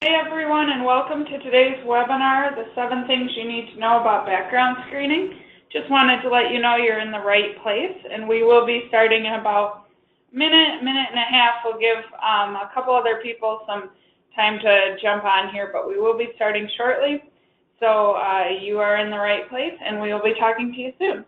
Hey everyone, and welcome to today's webinar, the 7 things you need to know about background screening. Just wanted to let you know you're in the right place, and we will be starting in about a minute and a half. We'll give a couple other people some time to jump on here, but we will be starting shortly. So you are in the right place, and we will be talking to you soon.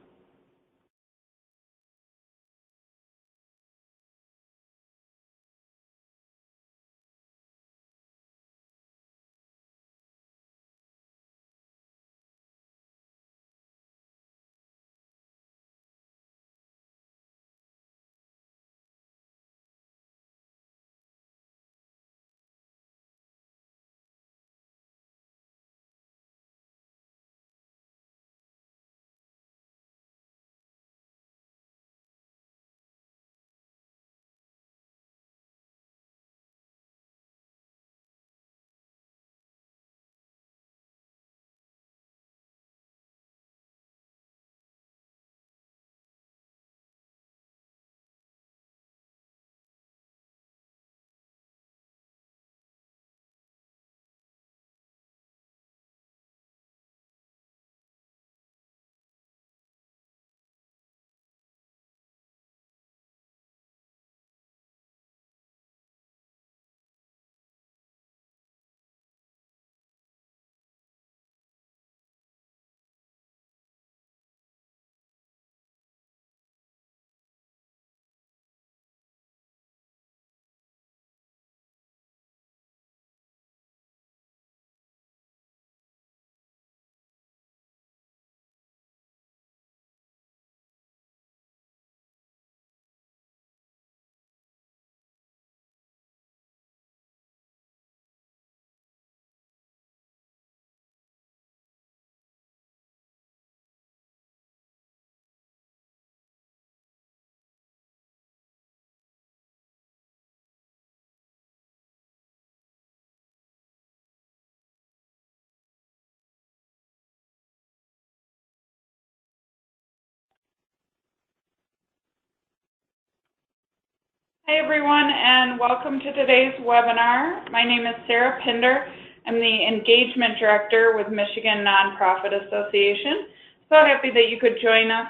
Hey everyone, and welcome to today's webinar. My name is Sarah Pinder. I'm the Engagement Director with Michigan Nonprofit Association. So happy that you could join us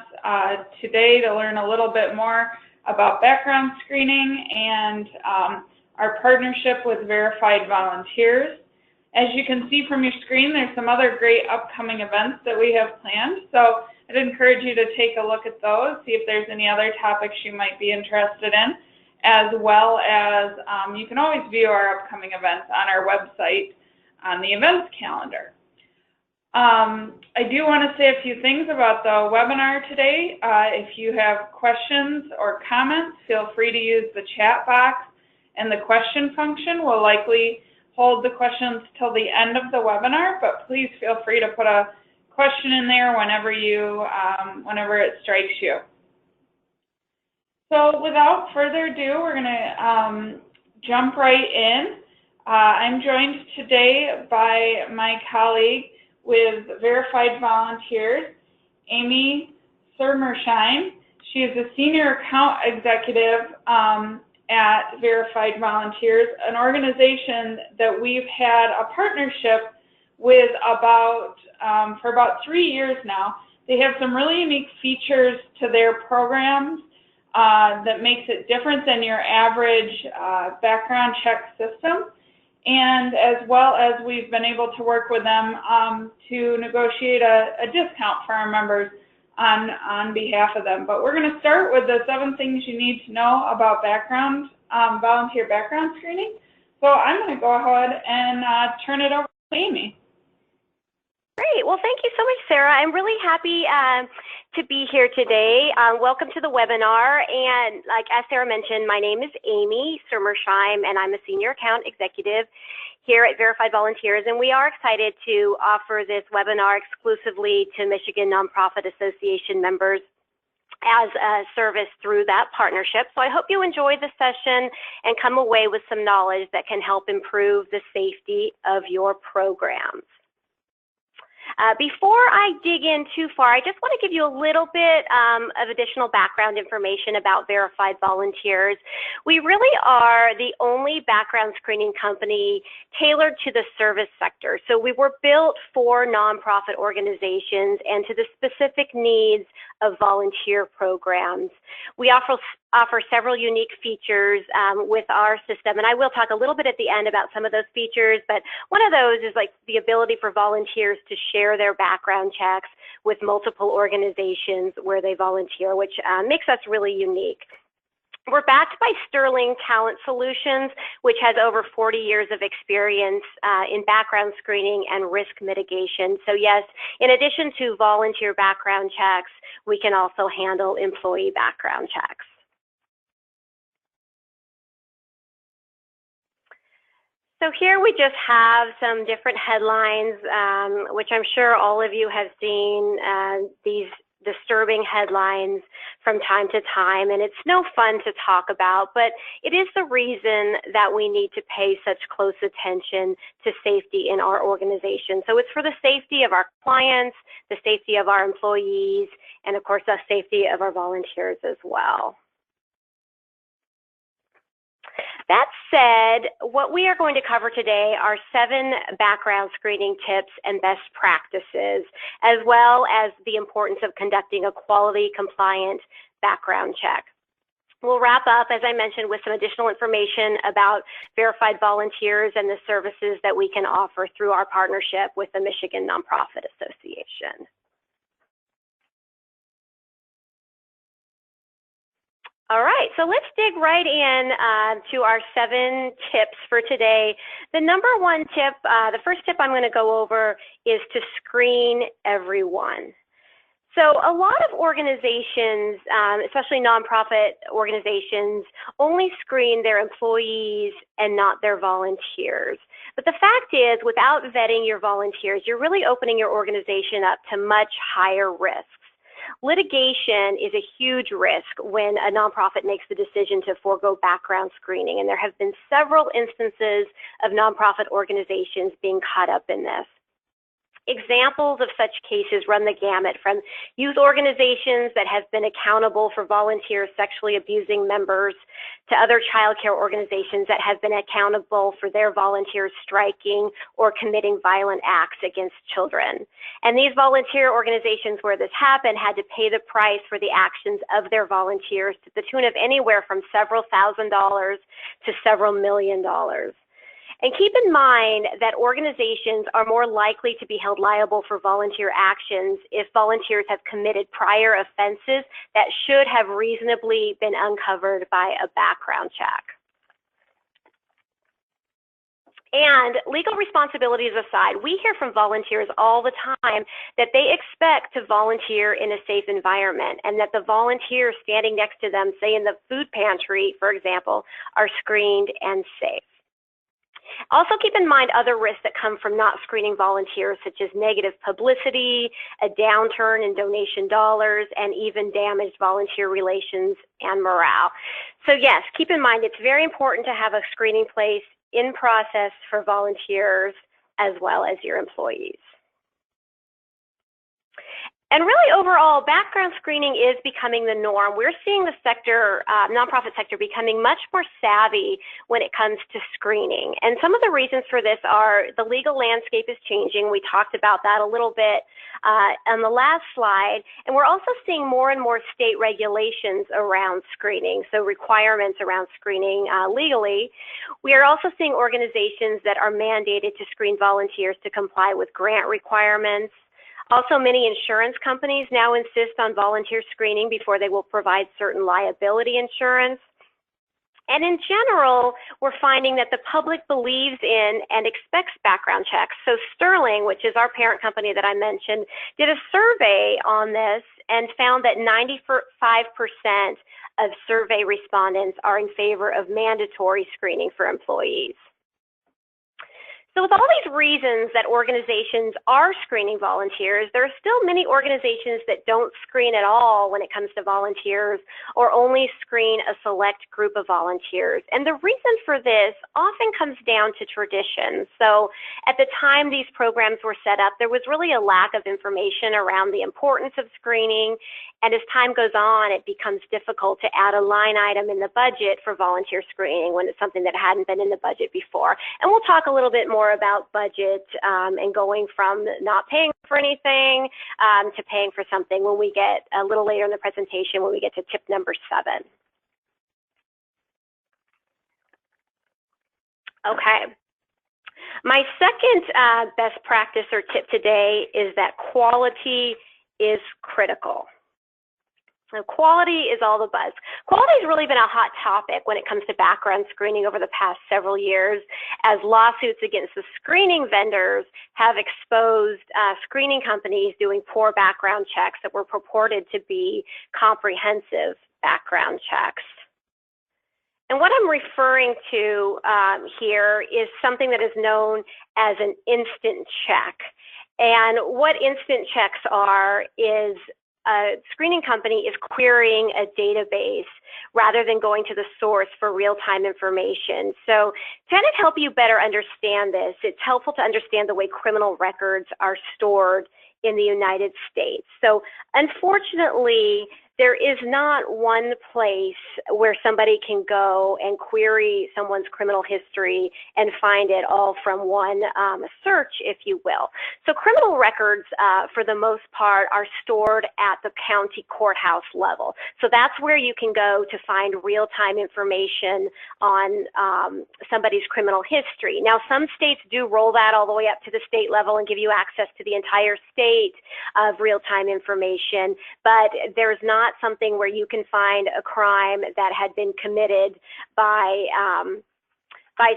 today to learn a little bit more about background screening and our partnership with Verified Volunteers. As you can see from your screen, there's some other great upcoming events that we have planned. So I'd encourage you to take a look at those, see if there's any other topics you might be interested in, as well as you can always view our upcoming events on our website on the events calendar. I do want to say a few things about the webinar today. If you have questions or comments, feel free to use the chat box and the question function. We'll likely hold the questions till the end of the webinar, but please feel free to put a question in there whenever it strikes you. So without further ado, we're going to jump right in. I'm joined today by my colleague with Verified Volunteers, Amy Surmersheim. She is a Senior Account Executive at Verified Volunteers, an organization that we've had a partnership with for about 3 years now. They have some really unique features to their programs that makes it different than your average background check system, and as well as we've been able to work with them to negotiate a discount for our members on behalf of them. But we're going to start with the 7 things you need to know about volunteer background screening. So I'm going to go ahead and turn it over to Amy. Great. Well, thank you so much, Sarah. I'm really happy to be here today. Welcome to the webinar. And as Sarah mentioned, my name is Amy Surmersheim, and I'm a Senior Account Executive here at Verified Volunteers. And we are excited to offer this webinar exclusively to Michigan Nonprofit Association members as a service through that partnership. So I hope you enjoy the session and come away with some knowledge that can help improve the safety of your programs. Before I dig in too far, I just want to give you a little bit of additional background information about verified volunteers. We really are the only background screening company tailored to the service sector. So we were built for nonprofit organizations and to the specific needs of volunteer programs. We offer several unique features with our system, and I will talk a little bit at the end about some of those features, but one of those is like the ability for volunteers to share their background checks with multiple organizations where they volunteer, which makes us really unique. We're backed by Sterling Talent Solutions, which has over 40 years of experience in background screening and risk mitigation. So yes, in addition to volunteer background checks, we can also handle employee background checks. So here we just have some different headlines, which I'm sure all of you have seen these disturbing headlines from time to time, and it's no fun to talk about, but it is the reason that we need to pay such close attention to safety in our organization. So it's for the safety of our clients, the safety of our employees, and of course the safety of our volunteers as well. That said, what we are going to cover today are 7 background screening tips and best practices, as well as the importance of conducting a quality compliant background check. We'll wrap up, as I mentioned, with some additional information about verified volunteers and the services that we can offer through our partnership with the Michigan Nonprofit Association. All right, so let's dig right in to our 7 tips for today. The number 1 tip, the first tip I'm going to go over is to screen everyone. So a lot of organizations, especially nonprofit organizations, only screen their employees and not their volunteers. But the fact is, without vetting your volunteers, you're really opening your organization up to much higher risks. Litigation is a huge risk when a nonprofit makes the decision to forego background screening, and there have been several instances of nonprofit organizations being caught up in this. Examples of such cases run the gamut from youth organizations that have been accountable for volunteers sexually abusing members to other child care organizations that have been accountable for their volunteers striking or committing violent acts against children. And these volunteer organizations where this happened had to pay the price for the actions of their volunteers to the tune of anywhere from several $1,000s to several $1 million. And keep in mind that organizations are more likely to be held liable for volunteer actions if volunteers have committed prior offenses that should have reasonably been uncovered by a background check. And legal responsibilities aside, we hear from volunteers all the time that they expect to volunteer in a safe environment and that the volunteers standing next to them, say in the food pantry, for example, are screened and safe. Also keep in mind other risks that come from not screening volunteers, such as negative publicity, a downturn in donation dollars, and even damaged volunteer relations and morale. So yes, keep in mind it's very important to have a screening place in process for volunteers as well as your employees. And really overall, background screening is becoming the norm. We're seeing the sector, nonprofit sector, becoming much more savvy when it comes to screening. And some of the reasons for this are the legal landscape is changing. We talked about that a little bit on the last slide. And we're also seeing more and more state regulations around screening, so requirements around screening legally. We are also seeing organizations that are mandated to screen volunteers to comply with grant requirements. Also, many insurance companies now insist on volunteer screening before they will provide certain liability insurance. And in general, we're finding that the public believes in and expects background checks. So Sterling, which is our parent company that I mentioned, did a survey on this and found that 95% of survey respondents are in favor of mandatory screening for employees. So with all these reasons that organizations are screening volunteers, there are still many organizations that don't screen at all when it comes to volunteers, or only screen a select group of volunteers. And the reason for this often comes down to tradition. So at the time these programs were set up, there was really a lack of information around the importance of screening. And as time goes on, it becomes difficult to add a line item in the budget for volunteer screening when it's something that hadn't been in the budget before. And we'll talk a little bit more about budget and going from not paying for anything to paying for something when we get a little later in the presentation, when we get to tip number 7. Okay. My second best practice or tip today is that quality is critical. So quality is all the buzz. Quality has really been a hot topic when it comes to background screening over the past several years, as lawsuits against the screening vendors have exposed screening companies doing poor background checks that were purported to be comprehensive background checks. And what I'm referring to here is something that is known as an instant check. And what instant checks are is a screening company is querying a database rather than going to the source for real-time information. So to kind of help you better understand this, it's helpful to understand the way criminal records are stored in the United States. So unfortunately, there is not one place where somebody can go and query someone's criminal history and find it all from one search, if you will. So criminal records, for the most part, are stored at the county courthouse level. So that's where you can go to find real-time information on somebody's criminal history. Now, some states do roll that all the way up to the state level and give you access to the entire state of real-time information, but there's not something where you can find a crime that had been committed by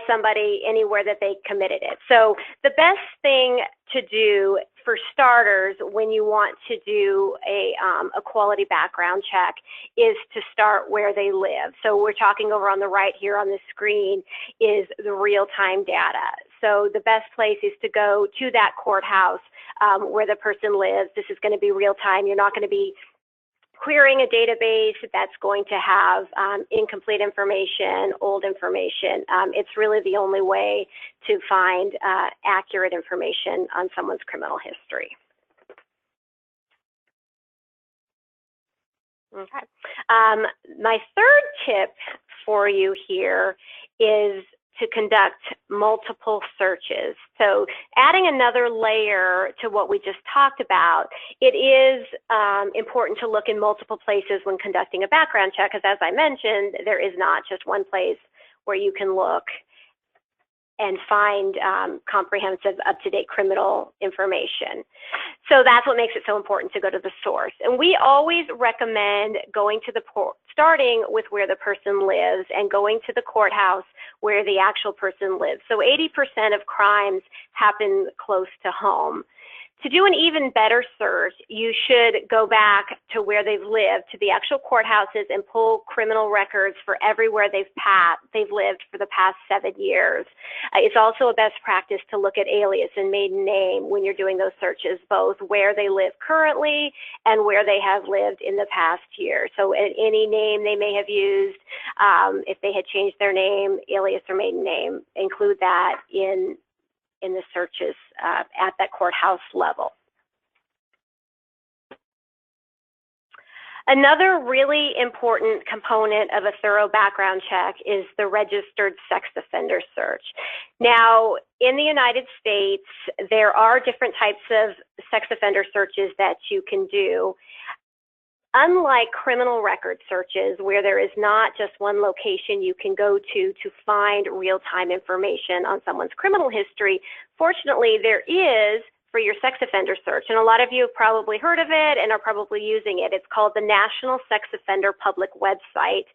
somebody anywhere that they committed it. So the best thing to do for starters when you want to do a quality background check is to start where they live. So we're talking over on the right here on the screen is the real-time data. So the best place is to go to that courthouse where the person lives. This is going to be real-time. You're not going to be querying a database that's going to have incomplete information, old information. It's really the only way to find accurate information on someone's criminal history. Okay. My third tip for you here is to conduct multiple searches. So adding another layer to what we just talked about, it is important to look in multiple places when conducting a background check, because as I mentioned, there is not just one place where you can look and find comprehensive, up-to-date criminal information. So that's what makes it so important to go to the source. And we always recommend going to starting with where the person lives and going to the courthouse where the actual person lives. So 80% of crimes happen close to home. To do an even better search, you should go back to where they've lived, to the actual courthouses, and pull criminal records for everywhere they've lived for the past 7 years. It's also a best practice to look at alias and maiden name when you're doing those searches, both where they live currently and where they have lived in the past year. So any name they may have used, if they had changed their name, alias or maiden name, include that in the searches at that courthouse level. Another really important component of a thorough background check is the registered sex offender search. Now, in the United States, there are different types of sex offender searches that you can do. Unlike criminal record searches, where there is not just one location you can go to find real-time information on someone's criminal history, fortunately there is for your sex offender search, and a lot of you have probably heard of it and are probably using it. It's called the National Sex Offender Public Website,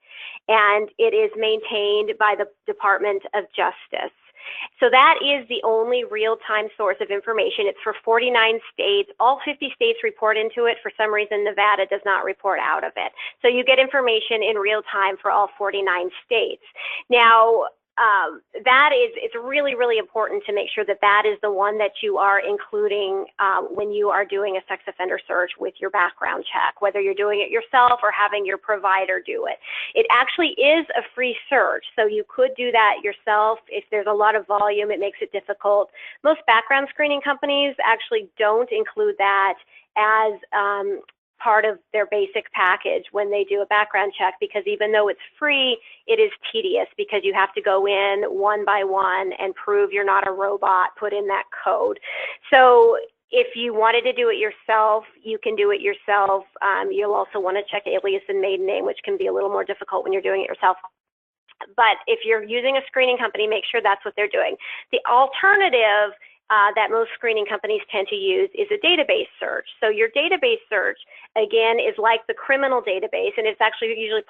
and it is maintained by the Department of Justice. So that is the only real-time source of information. It's for 49 states. All 50 states report into it. For some reason, Nevada does not report out of it. So you get information in real time for all 49 states. Now, it's really, really important to make sure that that is the one that you are including when you are doing a sex offender search with your background check, whether you're doing it yourself or having your provider do it. It actually is a free search, so you could do that yourself. If there's a lot of volume, it makes it difficult. Most background screening companies actually don't include that as part of their basic package when they do a background check, because even though it's free, it is tedious because you have to go in one by one and prove you're not a robot, put in that code. So if you wanted to do it yourself, you can do it yourself. You'll also want to check alias and maiden name, which can be a little more difficult when you're doing it yourself. But if you're using a screening company, make sure that's what they're doing. The alternative that most screening companies tend to use is a database search. So your database search, again, is like the criminal database, and it's actually usually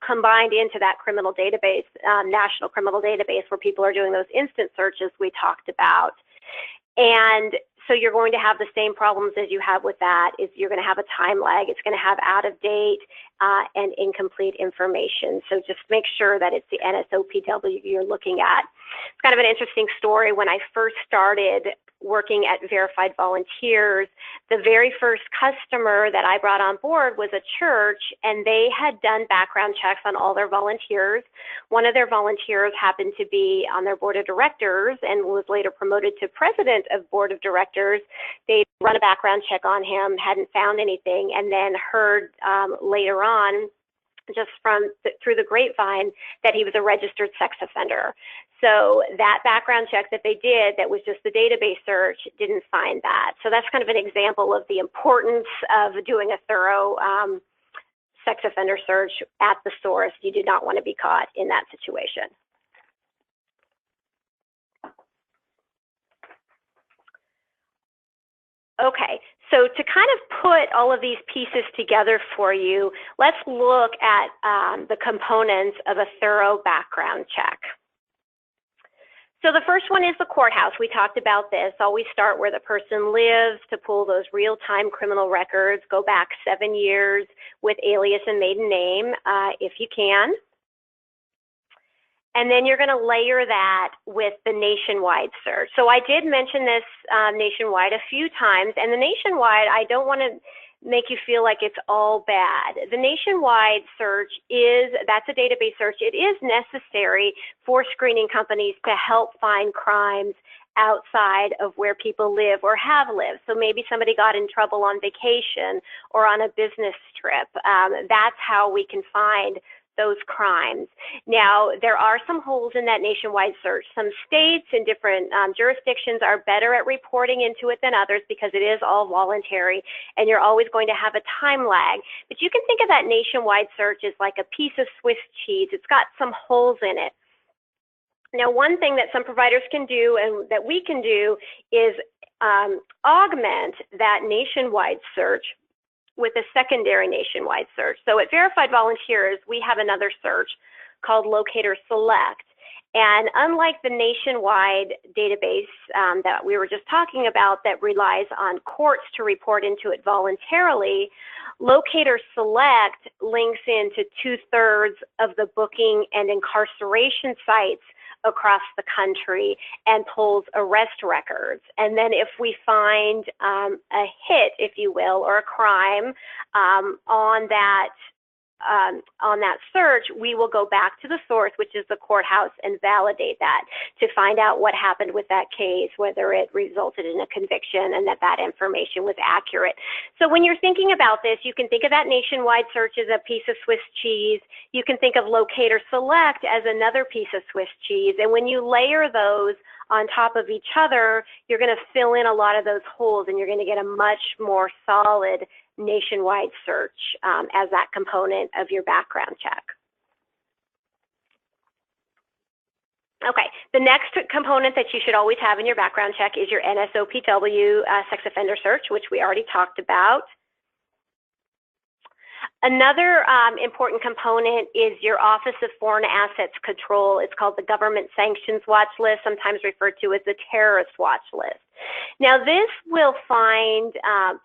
combined into that criminal database, national criminal database, where people are doing those instant searches we talked about. And so you're going to have the same problems as you have with that. Is you're going to have a time lag. It's going to have out of date and incomplete information. So just make sure that it's the NSOPW you're looking at. It's kind of an interesting story. When I first started working at Verified Volunteers, the very first customer that I brought on board was a church, and they had done background checks on all their volunteers. One of their volunteers happened to be on their board of directors and was later promoted to president of board of directors. They'd run a background check on him, hadn't found anything, and then heard later on, just through the grapevine, that he was a registered sex offender. So that background check that they did, that was just the database search, didn't find that. So that's kind of an example of the importance of doing a thorough sex offender search at the source. You do not want to be caught in that situation. Okay, so to kind of put all of these pieces together for you, let's look at the components of a thorough background check. So the first one is the courthouse. We talked about this. Always start where the person lives to pull those real-time criminal records. Go back 7 years with alias and maiden name if you can. And then you're going to layer that with the nationwide search. So I did mention this nationwide a few times, and the nationwide, I don't want to make you feel like it's all bad. The nationwide search that's a database search. It is necessary for screening companies to help find crimes outside of where people live or have lived. So maybe somebody got in trouble on vacation or on a business trip. That's how we can find those crimes. Now, there are some holes in that nationwide search. Some states and different jurisdictions are better at reporting into it than others because it is all voluntary, and you're always going to have a time lag. But you can think of that nationwide search as like a piece of Swiss cheese. It's got some holes in it. Now, one thing that some providers can do and that we can do is augment that nationwide search with a secondary nationwide search. So at Verified Volunteers, we have another search called Locator Select. And unlike the nationwide database that we were just talking about that relies on courts to report into it voluntarily, Locator Select links into 2/3 of the booking and incarceration sites across the country and pulls arrest records. And then if we find a hit, if you will, or a crime on that search, we will go back to the source, which is the courthouse, and validate that to find out what happened with that case, whether it resulted in a conviction and that information was accurate. So when you're thinking about this, you can think of that nationwide search as a piece of Swiss cheese. You can think of Locator Select as another piece of Swiss cheese. And when you layer those on top of each other, you're going to fill in a lot of those holes, and you're going to get a much more solid nationwide search as that component of your background check. Okay, the next component that you should always have in your background check is your NSOPW sex offender search, which we already talked about. Another important component is your Office of Foreign Assets Control. It's called the Government Sanctions Watch List, sometimes referred to as the Terrorist Watch List. Now, this will find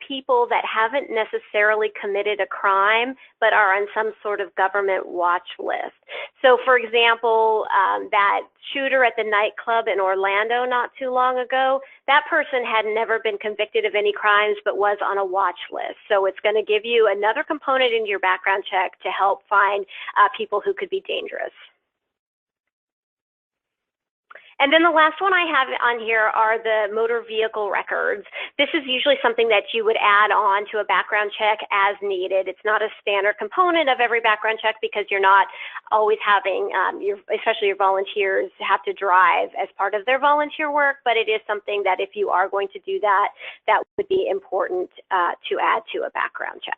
people that haven't necessarily committed a crime, but are on some sort of government watch list. So, for example, that shooter at the nightclub in Orlando not too long ago, that person had never been convicted of any crimes, but was on a watch list. So it's going to give you another component into your background check to help find people who could be dangerous. And then the last one I have on here are the motor vehicle records. This is usually something that you would add on to a background check as needed. It's not a standard component of every background check because you're not always having, especially your volunteers, have to drive as part of their volunteer work, but it is something that if you are going to do that, that would be important to add to a background check.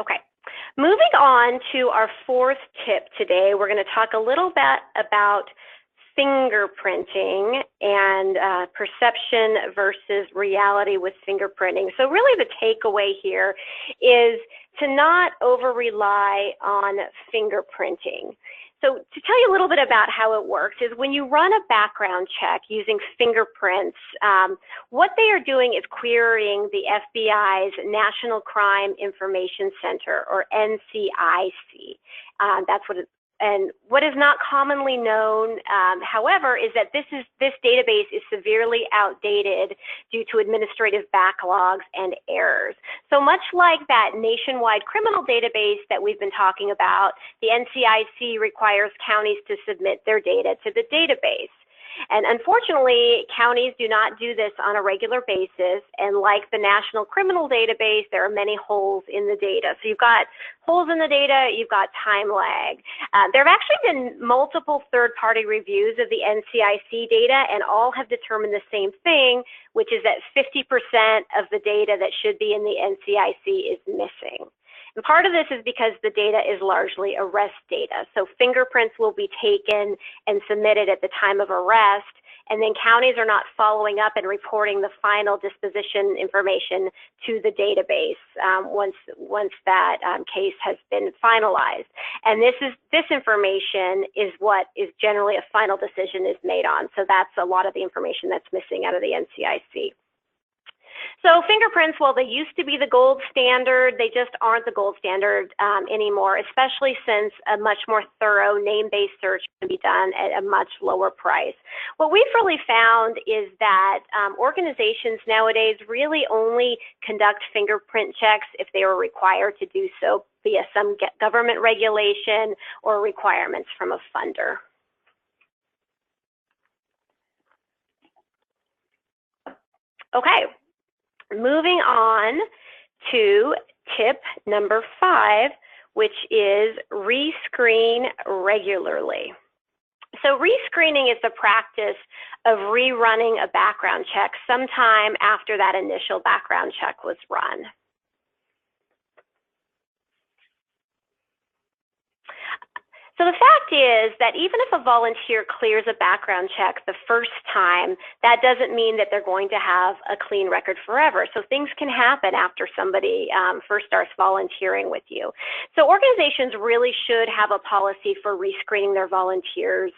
Okay. Moving on to our fourth tip today, we're going to talk a little bit about fingerprinting and perception versus reality with fingerprinting. So really the takeaway here is to not over-rely on fingerprinting. So to tell you a little bit about how it works is when you run a background check using fingerprints, what they are doing is querying the FBI's National Crime Information Center, or NCIC. That's what and what is not commonly known, however, is that this database is severely outdated due to administrative backlogs and errors. So much like that nationwide criminal database that we've been talking about, the NCIC requires counties to submit their data to the database. And unfortunately, counties do not do this on a regular basis. And like the National Criminal Database, there are many holes in the data. So you've got holes in the data, you've got time lag. There have actually been multiple third-party reviews of the NCIC data, and all have determined the same thing, which is that 50% of the data that should be in the NCIC is missing. And part of this is because the data is largely arrest data. So fingerprints will be taken and submitted at the time of arrest, and then counties are not following up and reporting the final disposition information to the database once that case has been finalized. And this information is what is generally a final decision is made on. So that's a lot of the information that's missing out of the NCIC. So fingerprints, well, they used to be the gold standard. They just aren't the gold standard anymore, especially since a much more thorough name-based search can be done at a much lower price. What we've really found is that organizations nowadays really only conduct fingerprint checks if they are required to do so via some government regulation or requirements from a funder. Okay. Moving on to tip number 5, which is rescreen regularly. So rescreening is the practice of rerunning a background check sometime after that initial background check was run. So the fact is that even if a volunteer clears a background check the first time, that doesn't mean that they're going to have a clean record forever. So things can happen after somebody first starts volunteering with you. So organizations really should have a policy for rescreening their volunteers.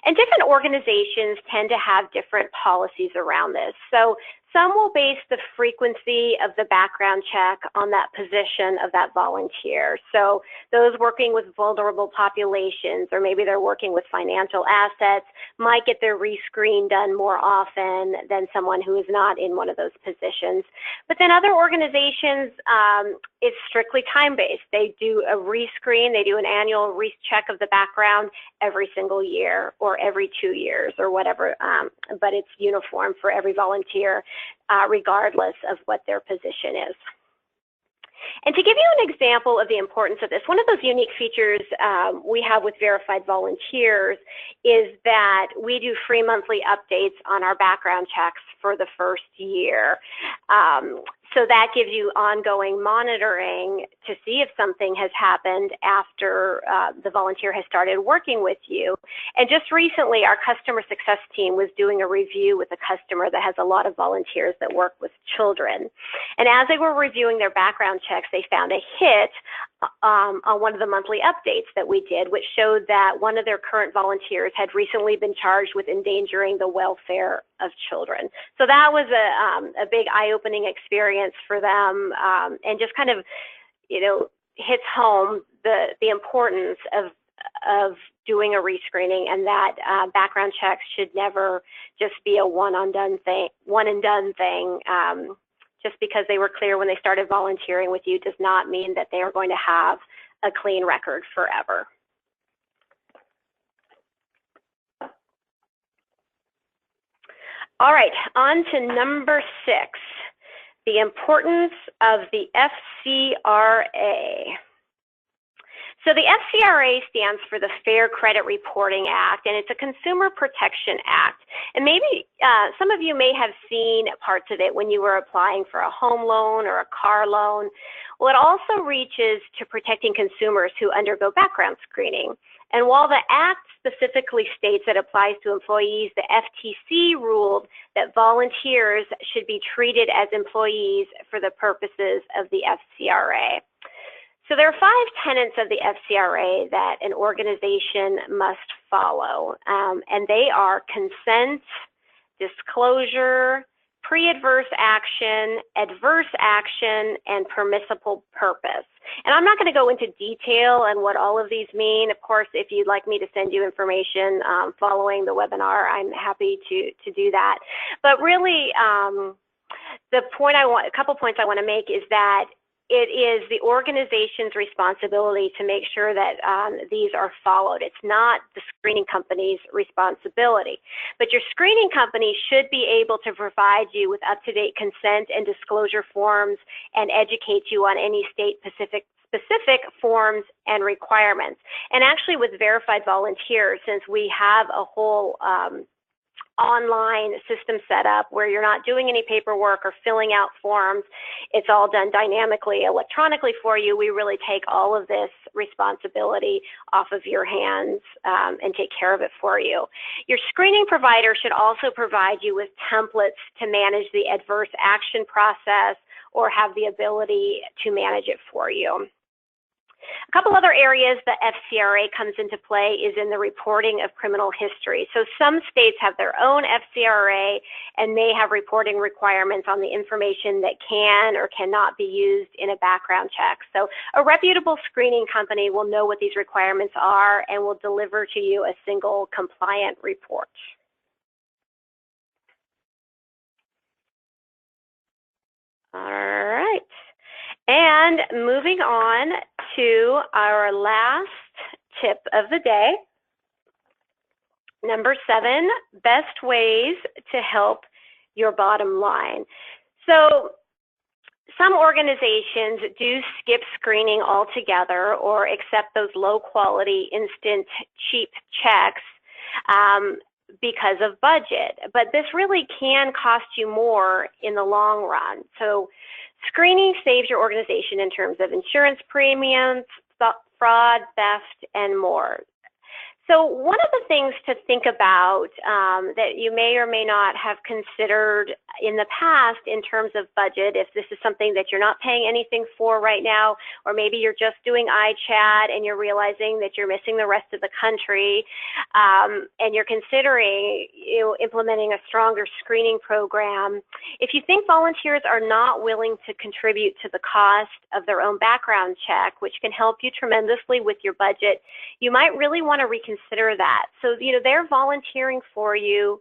And different organizations tend to have different policies around this. So some will base the frequency of the background check on that position of that volunteer. So those working with vulnerable populations, or maybe they're working with financial assets, might get their rescreen done more often than someone who is not in one of those positions. But then other organizations, it's strictly time-based. They do a rescreen, they do an annual recheck of the background every single year or every 2 years or whatever, but it's uniform for every volunteer, regardless of what their position is. And to give you an example of the importance of this, one of those unique features we have with verified volunteers is that we do free monthly updates on our background checks for the first year. So that gives you ongoing monitoring to see if something has happened after the volunteer has started working with you. And just recently, our customer success team was doing a review with a customer that has a lot of volunteers that work with children. And as they were reviewing their background checks, they found a hit on one of the monthly updates that we did, which showed that one of their current volunteers had recently been charged with endangering the welfare of children. So that was a big eye-opening experience for them, and just kind of, hits home the importance of doing a rescreening, and that background checks should never just be a one and done thing. Just because they were clear when they started volunteering with you does not mean that they are going to have a clean record forever. All right, on to number 6, the importance of the FCRA. So the FCRA stands for the Fair Credit Reporting Act, and it's a Consumer Protection Act. And maybe some of you may have seen parts of it when you were applying for a home loan or a car loan. Well, it also reaches to protecting consumers who undergo background screening. And while the Act specifically states that it applies to employees, the FTC ruled that volunteers should be treated as employees for the purposes of the FCRA. So there are 5 tenets of the FCRA that an organization must follow, and they are consent, disclosure, pre-adverse action, adverse action, and permissible purpose. And I'm not going to go into detail on what all of these mean. Of course, if you'd like me to send you information following the webinar, I'm happy to do that. But really, a couple points I want to make is that it is the organization's responsibility to make sure that these are followed. It's not the screening company's responsibility. But your screening company should be able to provide you with up-to-date consent and disclosure forms and educate you on any state-specific forms and requirements. And actually with verified volunteers, since we have a whole online system set up where you're not doing any paperwork or filling out forms, it's all done dynamically, electronically for you. We really take all of this responsibility off of your hands and take care of it for you. Your screening provider should also provide you with templates to manage the adverse action process or have the ability to manage it for you. A couple other areas the FCRA comes into play is in the reporting of criminal history. So some states have their own FCRA, and they have reporting requirements on the information that can or cannot be used in a background check. So a reputable screening company will know what these requirements are and will deliver to you a single compliant report. All right. And moving on to our last tip of the day, number 7, best ways to help your bottom line. So some organizations do skip screening altogether or accept those low quality, instant, cheap checks because of budget. But this really can cost you more in the long run. So screening saves your organization in terms of insurance premiums, fraud, theft, and more. So one of the things to think about that you may or may not have considered in the past in terms of budget, if this is something that you're not paying anything for right now, or maybe you're just doing iChat and you're realizing that you're missing the rest of the country, and you're considering implementing a stronger screening program, if you think volunteers are not willing to contribute to the cost of their own background check, which can help you tremendously with your budget, you might really want to reconsider that. So, they're volunteering for you,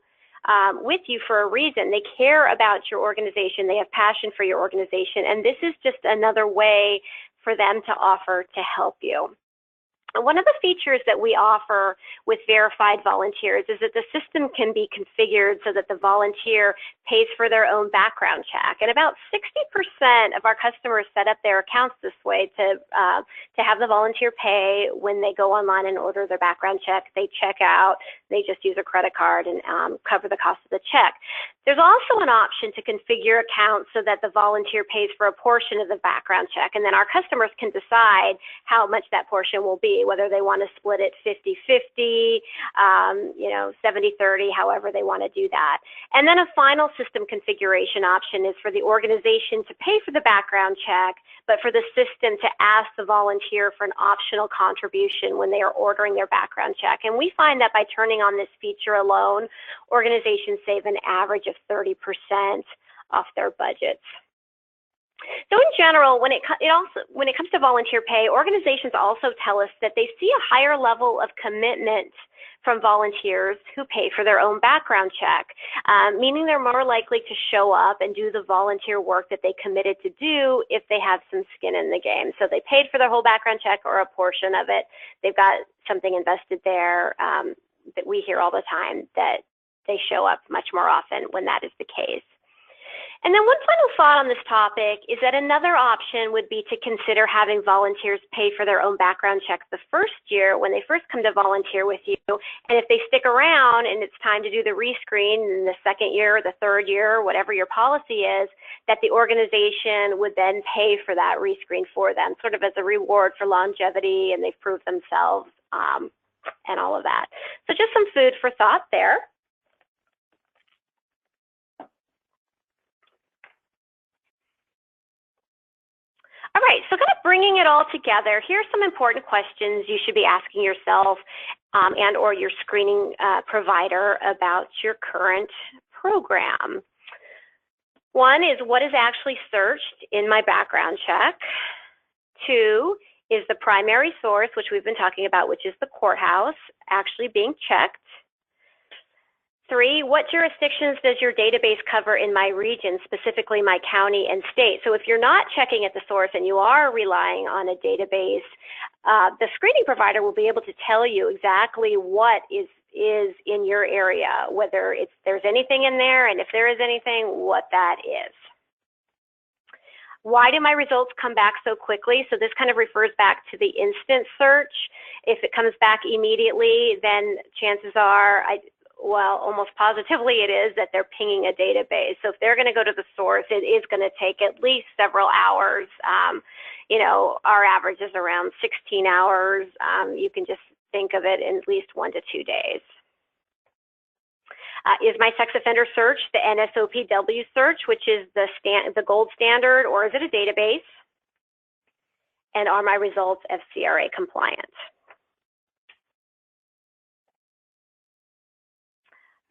with you for a reason. They care about your organization. They have passion for your organization. And this is just another way for them to offer to help you. One of the features that we offer with verified volunteers is that the system can be configured so that the volunteer pays for their own background check. And about 60% of our customers set up their accounts this way to have the volunteer pay when they go online and order their background check. They check out, they just use a credit card and cover the cost of the check. There's also an option to configure accounts so that the volunteer pays for a portion of the background check, and then our customers can decide how much that portion will be, whether they want to split it 50-50, 70-30, however they want to do that. And then a final system configuration option is for the organization to pay for the background check, but for the system to ask the volunteer for an optional contribution when they are ordering their background check. And we find that by turning on this feature alone, organizations save an average of 30% off their budgets. So in general, when it comes to volunteer pay, organizations also tell us that they see a higher level of commitment from volunteers who pay for their own background check, meaning they're more likely to show up and do the volunteer work that they committed to do if they have some skin in the game. So they paid for their whole background check or a portion of it. They've got something invested there that we hear all the time, that they show up much more often when that is the case. And then one final thought on this topic is that another option would be to consider having volunteers pay for their own background checks the first year when they first come to volunteer with you. And if they stick around and it's time to do the rescreen in the second year or the third year, whatever your policy is, that the organization would then pay for that rescreen for them, sort of as a reward for longevity and they've proved themselves and all of that. So just some food for thought there. All right, so kind of bringing it all together, here's some important questions you should be asking yourself and or your screening provider about your current program. One is, what is actually searched in my background check? Two, is the primary source, which we've been talking about, which is the courthouse, actually being checked? Three, what jurisdictions does your database cover in my region, specifically my county and state? So if you're not checking at the source and you are relying on a database, the screening provider will be able to tell you exactly what is in your area, whether there's anything in there, and if there is anything, what that is. Why do my results come back so quickly? So this kind of refers back to the instant search. If it comes back immediately, then chances are, well, almost positively it is that they're pinging a database. So if they're going to go to the source, it is going to take at least several hours. You know, our average is around 16 hours. You can just think of it in at least 1 to 2 days. Is my sex offender search the NSOPW search, which is the gold standard, or is it a database? And are my results FCRA compliant?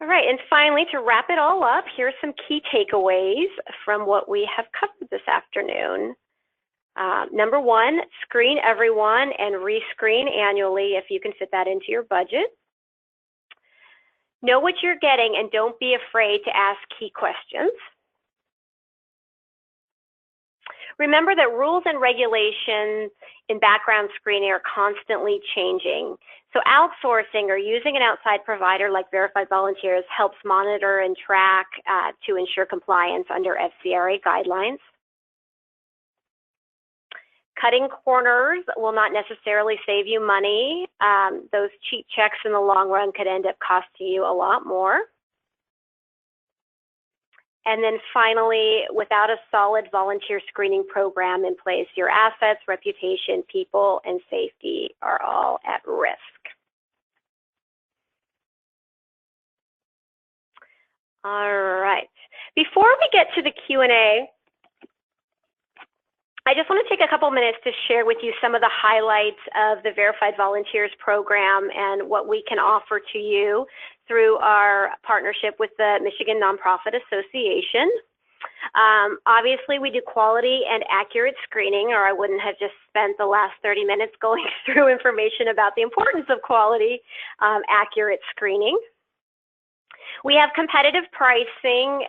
All right, and finally, to wrap it all up, here's some key takeaways from what we have covered this afternoon. Number one, screen everyone and rescreen annually if you can fit that into your budget. Know what you're getting and don't be afraid to ask key questions. Remember that rules and regulations in background screening are constantly changing. So outsourcing or using an outside provider like Verified Volunteers helps monitor and track to ensure compliance under FCRA guidelines. Cutting corners will not necessarily save you money. Those cheap checks in the long run could end up costing you a lot more. And then finally, without a solid volunteer screening program in place, your assets, reputation, people, and safety are all at risk. All right. Before we get to the Q&A, I just want to take a couple minutes to share with you some of the highlights of the Verified Volunteers program and what we can offer to you through our partnership with the Michigan Nonprofit Association. Obviously, we do quality and accurate screening, or I wouldn't have just spent the last 30 minutes going through information about the importance of quality, accurate screening. We have competitive pricing.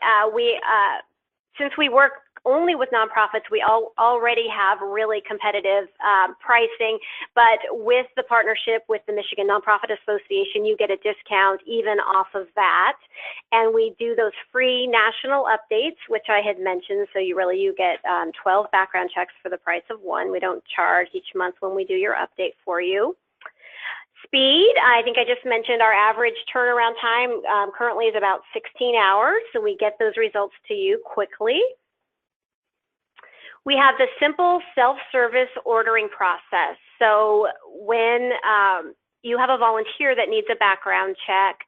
Since we work only with nonprofits, we already have really competitive pricing, but with the partnership with the Michigan Nonprofit Association, you get a discount even off of that. And we do those free national updates, which I had mentioned, so you get 12 background checks for the price of one. We don't charge each month when we do your update for you. Speed, I think I just mentioned our average turnaround time currently is about 16 hours, so we get those results to you quickly. We have the simple self-service ordering process. So when you have a volunteer that needs a background check,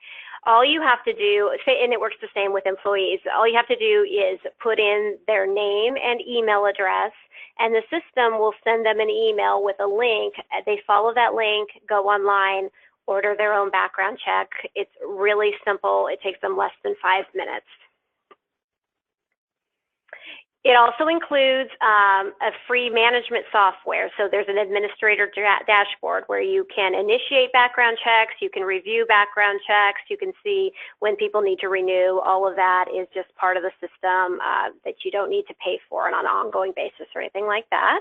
all you have to do, and it works the same with employees, all you have to do is put in their name and email address, and the system will send them an email with a link. They follow that link, go online, order their own background check. It's really simple. It takes them less than 5 minutes. It also includes a free management software. So there's an administrator dashboard where you can initiate background checks, you can review background checks, you can see when people need to renew. All of that is just part of the system that you don't need to pay for on an ongoing basis or anything like that.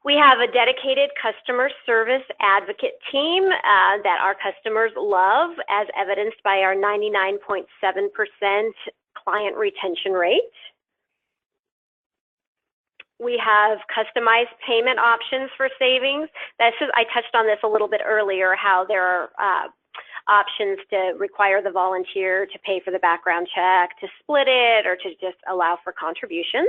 We have a dedicated customer service advocate team that our customers love, as evidenced by our 99.7% client retention rate. We have customized payment options for savings. I touched on this a little bit earlier, how there are options to require the volunteer to pay for the background check, to split it, or to just allow for contributions.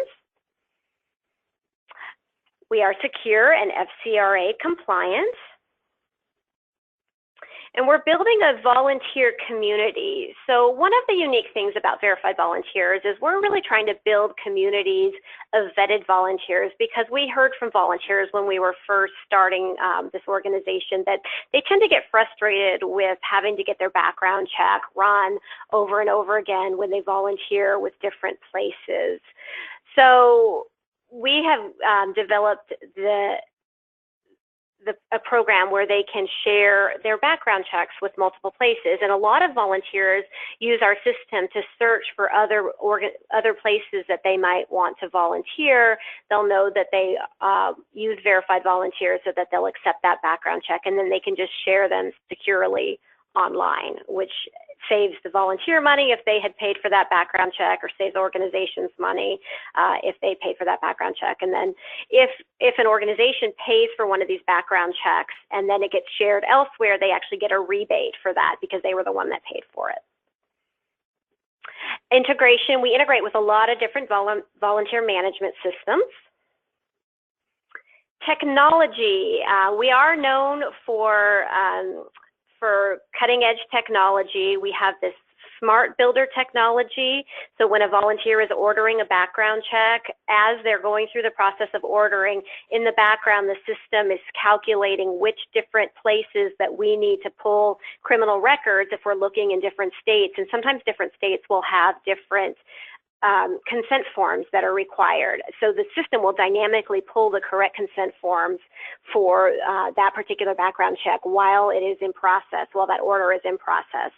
We are secure and FCRA compliant. And we're building a volunteer community. So one of the unique things about Verified Volunteers is we're really trying to build communities of vetted volunteers, because we heard from volunteers when we were first starting this organization that they tend to get frustrated with having to get their background check run over and over again when they volunteer with different places. So we have developed a program where they can share their background checks with multiple places, and a lot of volunteers use our system to search for other places that they might want to volunteer. They'll know that they use Verified Volunteers so that they'll accept that background check, and then they can just share them securely online, which saves the volunteer money if they had paid for that background check, or saves organizations money if they paid for that background check. And then if an organization pays for one of these background checks and then it gets shared elsewhere, they actually get a rebate for that because they were the one that paid for it. Integration, we integrate with a lot of different volunteer management systems. Technology, we are known for cutting edge technology. We have this smart builder technology. So when a volunteer is ordering a background check, as they're going through the process of ordering, in the background, the system is calculating which different places that we need to pull criminal records if we're looking in different states. And sometimes different states will have different consent forms that are required. So the system will dynamically pull the correct consent forms for that particular background check while it is in process, while that order is in process.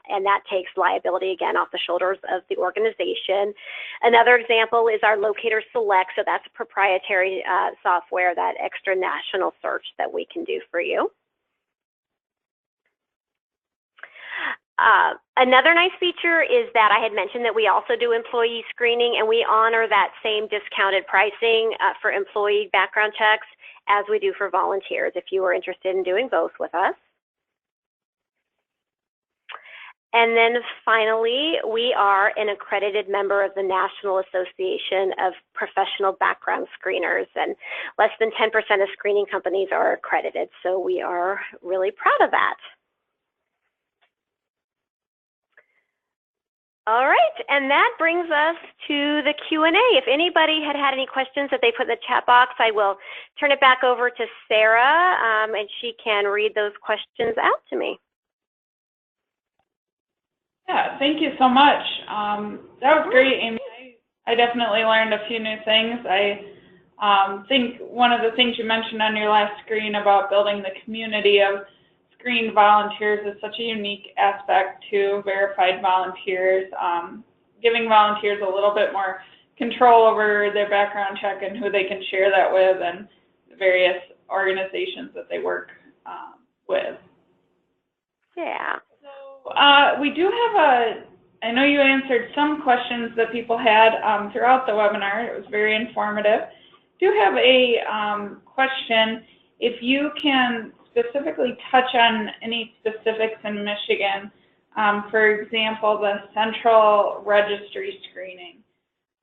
And that takes liability, again, off the shoulders of the organization. Another example is our Locator Select. So that's a proprietary software, that extra national search that we can do for you. Another nice feature is that I had mentioned that we also do employee screening, and we honor that same discounted pricing for employee background checks as we do for volunteers, if you are interested in doing both with us. And then finally, we are an accredited member of the National Association of Professional Background Screeners, and less than 10% of screening companies are accredited, so we are really proud of that. All right, and that brings us to the Q&A. If anybody had any questions that they put in the chat box, I will turn it back over to Sarah, and she can read those questions out to me. Yeah, thank you so much. That was great, Amy. I definitely learned a few new things. I think one of the things you mentioned on your last screen about building the community of screened volunteers is such a unique aspect to Verified Volunteers, giving volunteers a little bit more control over their background check and who they can share that with, and the various organizations that they work with. Yeah. So we do have I know you answered some questions that people had throughout the webinar. It was very informative. Do have a question. If you can specifically touch on any specifics in Michigan, for example, the central registry screening,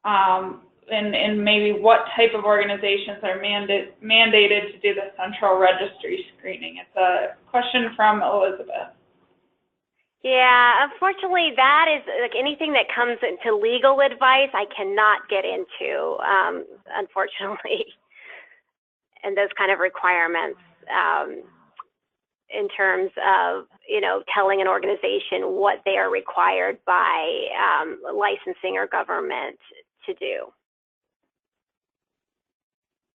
and maybe what type of organizations are mandated to do the central registry screening. It's a question from Elizabeth. Yeah, unfortunately, that is like anything that comes into legal advice, I cannot get into, unfortunately, and those kind of requirements in terms of, you know, telling an organization what they are required by licensing or government to do.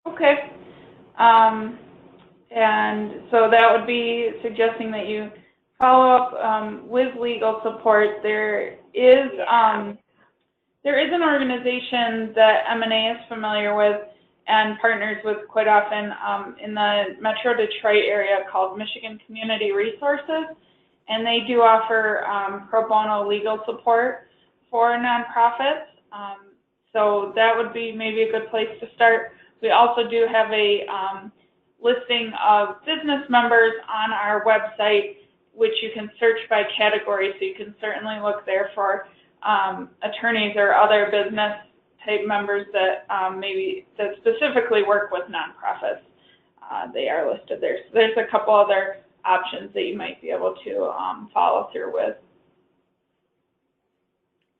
Okay. And so that would be suggesting that you follow up with legal support. There is an organization that M&A is familiar with and partners with quite often in the Metro Detroit area called Michigan Community Resources, and they do offer pro bono legal support for nonprofits. So that would be maybe a good place to start. We also do have a listing of business members on our website, which you can search by category, so you can certainly look there for attorneys or other business type members that that specifically work with nonprofits. They are listed there. So there's a couple other options that you might be able to follow through with.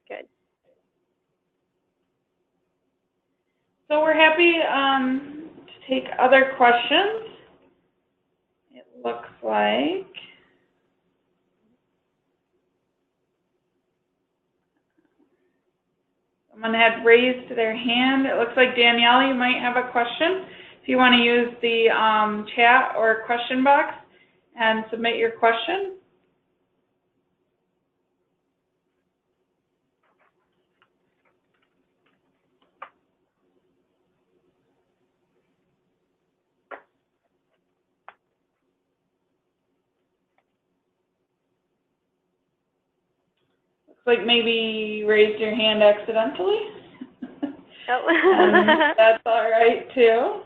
Good. So we're happy to take other questions. It looks like someone had raised their hand. It looks like Danielle, you might have a question. If you want to use the chat or question box and submit your question. Looks like maybe you raised your hand accidentally. Oh. That's all right too.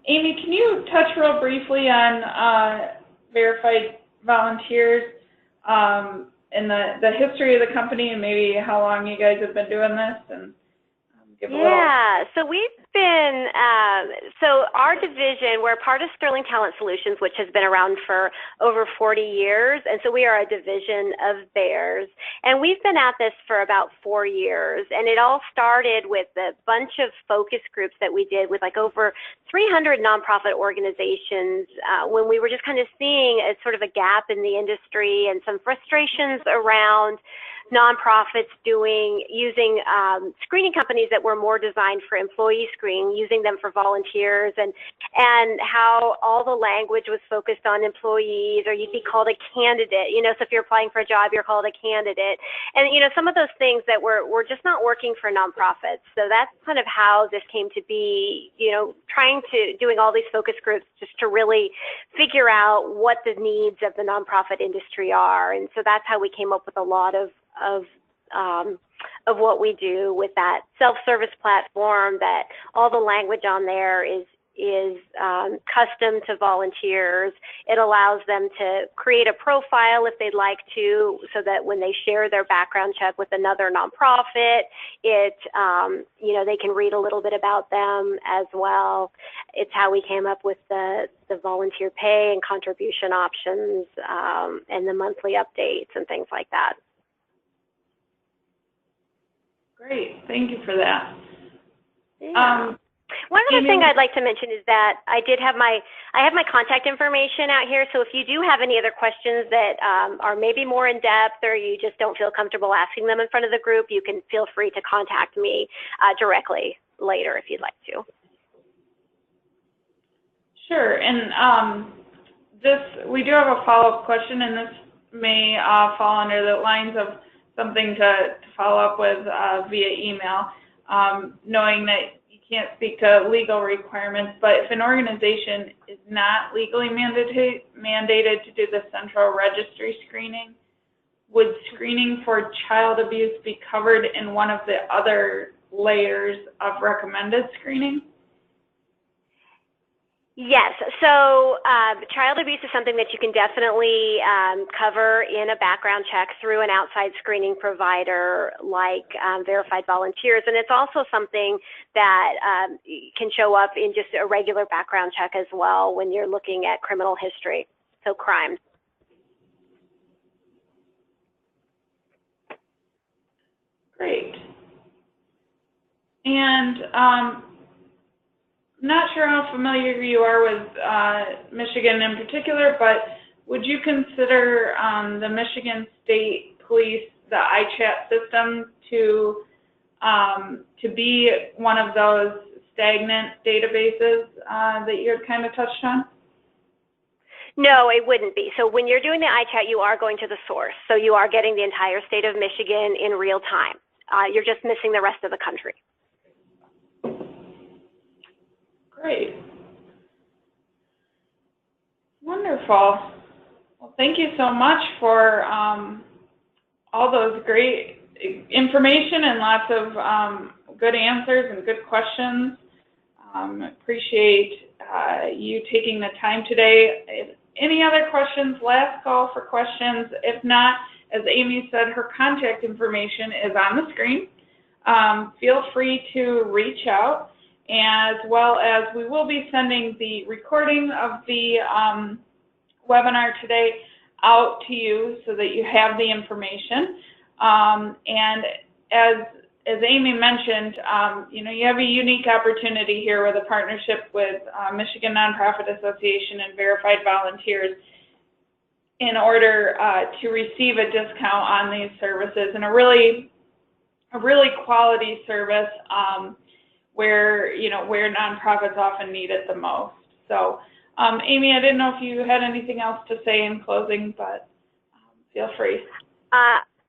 Amy, can you touch real briefly on verified volunteers and the history of the company and maybe how long you guys have been doing this, and give a little. Yeah, so we've been, so our division, we're part of Sterling Talent Solutions, which has been around for over 40 years, and so we are a division of theirs. And we've been at this for about 4 years, and it all started with a bunch of focus groups that we did with like over 300 nonprofit organizations when we were just kind of seeing a sort of a gap in the industry and some frustrations around nonprofits using screening companies that were more designed for employee screening, using them for volunteers, and how all the language was focused on employees, or you'd be called a candidate. You know, so if you're applying for a job, you're called a candidate, and you know, some of those things that were just not working for nonprofits. So that's kind of how this came to be. You know, doing all these focus groups just to really figure out what the needs of the nonprofit industry are, and so that's how we came up with a lot of what we do with that self-service platform, that all the language on there is custom to volunteers. It allows them to create a profile if they'd like to, so that when they share their background check with another nonprofit, you know, they can read a little bit about them as well. It's how we came up with the volunteer pay and contribution options and the monthly updates and things like that. Great, thank you for that. Yeah. One other thing I'd like to mention is that I have my contact information out here. So if you do have any other questions that are maybe more in depth, or you just don't feel comfortable asking them in front of the group, you can feel free to contact me directly later if you'd like to. Sure, and we do have a follow-up question, and this may fall under the lines of something to follow up with via email, knowing that you can't speak to legal requirements, but if an organization is not legally mandated to do the central registry screening, would screening for child abuse be covered in one of the other layers of recommended screening? Yes, so child abuse is something that you can definitely cover in a background check through an outside screening provider like Verified Volunteers, and it's also something that can show up in just a regular background check as well when you're looking at criminal history, so crimes. Great. And not sure how familiar you are with Michigan in particular, but would you consider the Michigan State Police, the iChat system, to be one of those stagnant databases that you had kind of touched on? No, it wouldn't be. So when you're doing the iChat, you are going to the source. So you are getting the entire state of Michigan in real time. You're just missing the rest of the country. Great. Wonderful. Well, thank you so much for all those great information and lots of good answers and good questions. Appreciate you taking the time today. Any other questions? Last call for questions. If not, as Amy said, her contact information is on the screen. Feel free to reach out, as well as we will be sending the recording of the webinar today out to you so that you have the information. And as Amy mentioned, you have a unique opportunity here with a partnership with Michigan Nonprofit Association and Verified Volunteers in order to receive a discount on these services, and a really quality service where nonprofits often need it the most. So, Amy, I didn't know if you had anything else to say in closing, but feel free.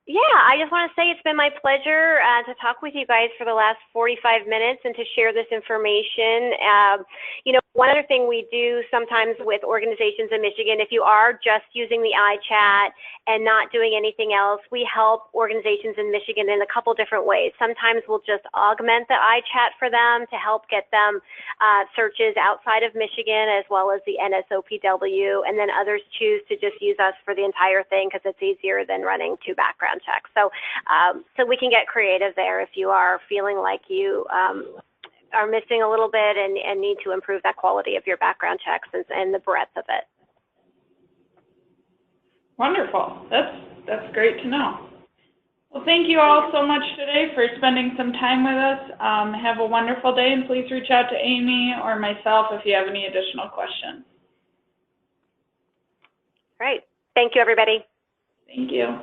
Yeah, I just want to say it's been my pleasure to talk with you guys for the last 45 minutes and to share this information. One other thing we do sometimes with organizations in Michigan, if you are just using the iChat and not doing anything else, we help organizations in Michigan in a couple different ways. Sometimes we'll just augment the iChat for them to help get them searches outside of Michigan as well as the NSOPW, and then others choose to just use us for the entire thing because it's easier than running two background checks. So we can get creative there if you are feeling like you are missing a little bit and need to improve that quality of your background checks and the breadth of it. Wonderful. That's great to know. Well, thank you all so much today for spending some time with us. Have a wonderful day, and please reach out to Amy or myself if you have any additional questions. Great. Thank you, everybody. Thank you.